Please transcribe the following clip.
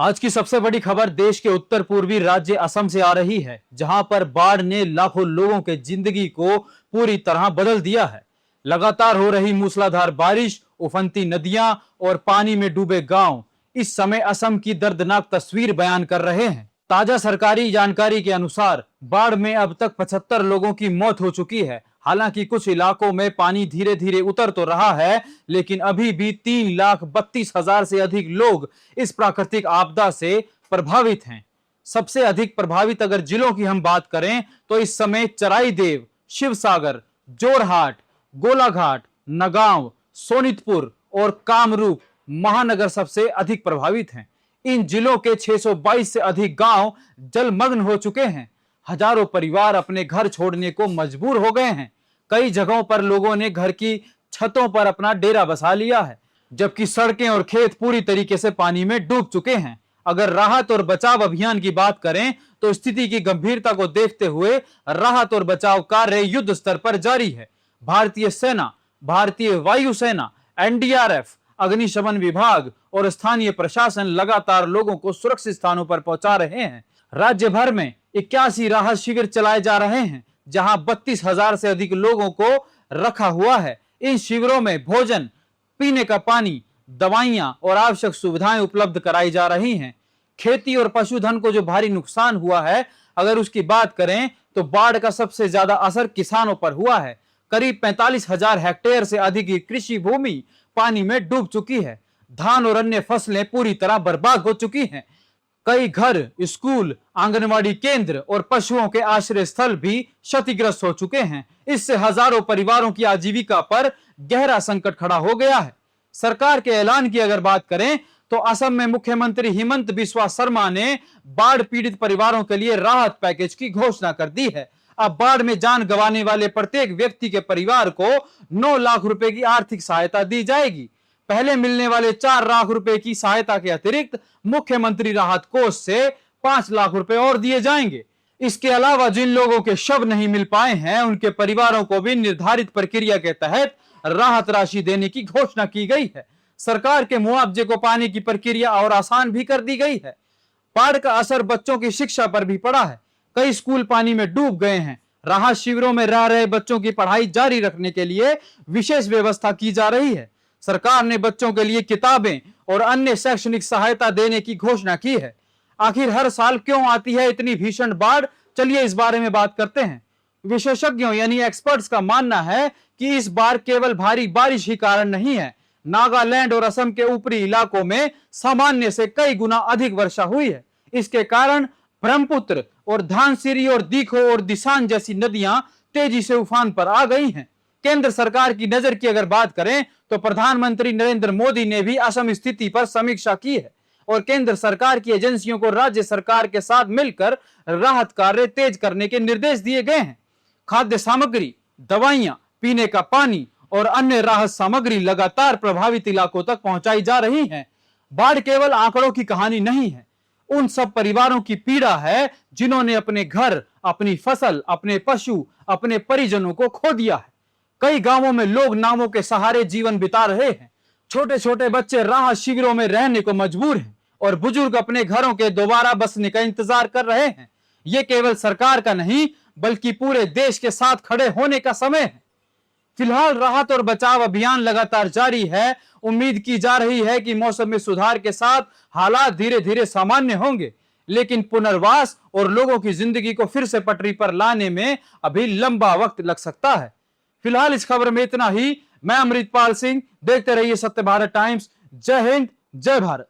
आज की सबसे बड़ी खबर देश के उत्तर पूर्वी राज्य असम से आ रही है, जहां पर बाढ़ ने लाखों लोगों के जिंदगी को पूरी तरह बदल दिया है। लगातार हो रही मूसलाधार बारिश, उफनती नदियां और पानी में डूबे गांव इस समय असम की दर्दनाक तस्वीर बयान कर रहे हैं। ताजा सरकारी जानकारी के अनुसार बाढ़ में अब तक 75 लोगों की मौत हो चुकी है। हालांकि कुछ इलाकों में पानी धीरे धीरे उतर तो रहा है, लेकिन अभी भी 3,32,000 से अधिक लोग इस प्राकृतिक आपदा से प्रभावित हैं। सबसे अधिक प्रभावित अगर जिलों की हम बात करें तो इस समय चराईदेव, शिवसागर, जोरहाट, गोलाघाट, नगांव, सोनितपुर और कामरूप महानगर सबसे अधिक प्रभावित हैं। इन जिलों के 622 से अधिक गांव जलमग्न हो चुके हैं। हजारों परिवार अपने घर छोड़ने को मजबूर हो गए हैं। कई जगहों पर लोगों ने घर की छतों पर अपना डेरा बसा लिया है, जबकि सड़कें और खेत पूरी तरीके से पानी में डूब चुके हैं। अगर राहत और बचाव अभियान की बात करें तो स्थिति की गंभीरता को देखते हुए राहत और बचाव कार्य युद्ध स्तर पर जारी है। भारतीय सेना, भारतीय वायुसेना, एनडीआरएफ, अग्निशमन विभाग और स्थानीय प्रशासन लगातार लोगों को सुरक्षित स्थानों पर पहुंचा रहे हैं। राज्य भर में 81 राहत शिविर चलाए जा रहे हैं, जहां 32,000 से अधिक लोगों को रखा हुआ है। इन शिविरों में भोजन, पीने का पानी, दवाइयां और आवश्यक सुविधाएं उपलब्ध कराई जा रही हैं। खेती और पशुधन को जो भारी नुकसान हुआ है, अगर उसकी बात करें तो बाढ़ का सबसे ज्यादा असर किसानों पर हुआ है। करीब 45,000 हेक्टेयर से अधिक की कृषि भूमि पानी में डूब चुकी है। धान और अन्य फसलें पूरी तरह बर्बाद हो चुकी हैं। कई घर, स्कूल, आंगनवाड़ी केंद्र और पशुओं के आश्रय स्थल भी क्षतिग्रस्त हो चुके हैं। इससे हजारों परिवारों की आजीविका पर गहरा संकट खड़ा हो गया है। सरकार के ऐलान की अगर बात करें तो असम में मुख्यमंत्री हिमंत बिस्वा शर्मा ने बाढ़ पीड़ित परिवारों के लिए राहत पैकेज की घोषणा कर दी है। अब बाढ़ में जान गंवाने वाले प्रत्येक व्यक्ति के परिवार को 9 लाख रुपए की आर्थिक सहायता दी जाएगी। पहले मिलने वाले 4 लाख रुपए की सहायता के अतिरिक्त मुख्यमंत्री राहत कोष से 5 लाख रुपए और दिए जाएंगे। इसके अलावा जिन लोगों के शव नहीं मिल पाए हैं, उनके परिवारों को भी निर्धारित प्रक्रिया के तहत राहत राशि देने की घोषणा की गई है। सरकार के मुआवजे को पाने की प्रक्रिया और आसान भी कर दी गई है। बाढ़ का असर बच्चों की शिक्षा पर भी पड़ा है। कई स्कूल पानी में डूब गए हैं। राहत शिविरों में रह रहे बच्चों की पढ़ाई जारी रखने के लिए विशेष व्यवस्था की जा रही है। सरकार ने बच्चों के लिए किताबें और अन्य शैक्षणिक सहायता देने की घोषणा की है। आखिर हर साल क्यों आती है इतनी भीषण बाढ़? चलिए इस बारे में बात करते हैं। विशेषज्ञों यानी एक्सपर्ट्स का मानना है कि इस बार केवल भारी बारिश ही कारण नहीं है। नागालैंड और असम के ऊपरी इलाकों में सामान्य से कई गुना अधिक वर्षा हुई है। इसके कारण ब्रह्मपुत्र और धानसिरी और दीखो और दिसान जैसी नदियां तेजी से उफान पर आ गई हैं। केंद्र सरकार की नजर की अगर बात करें तो प्रधानमंत्री नरेंद्र मोदी ने भी असम स्थिति पर समीक्षा की है और केंद्र सरकार की एजेंसियों को राज्य सरकार के साथ मिलकर राहत कार्य तेज करने के निर्देश दिए गए हैं। खाद्य सामग्री, दवाइयां, पीने का पानी और अन्य राहत सामग्री लगातार प्रभावित इलाकों तक पहुंचाई जा रही हैं। बाढ़ केवल आंकड़ों की कहानी नहीं है, उन सब परिवारों की पीड़ा है जिन्होंने अपने घर, अपनी फसल, अपने पशु, अपने परिजनों को खो दिया है। कई गांवों में लोग नावों के सहारे जीवन बिता रहे हैं। छोटे छोटे बच्चे राहत शिविरों में रहने को मजबूर हैं और बुजुर्ग अपने घरों के दोबारा बसने का इंतजार कर रहे हैं। यह केवल सरकार का नहीं बल्कि पूरे देश के साथ खड़े होने का समय है। फिलहाल राहत और बचाव अभियान लगातार जारी है। उम्मीद की जा रही है कि मौसम में सुधार के साथ हालात धीरे धीरे सामान्य होंगे, लेकिन पुनर्वास और लोगों की जिंदगी को फिर से पटरी पर लाने में अभी लंबा वक्त लग सकता है। फिलहाल इस खबर में इतना ही। मैं अमृतपाल सिंह, देखते रहिए सत्य भारत टाइम्स। जय हिंद, जय भारत।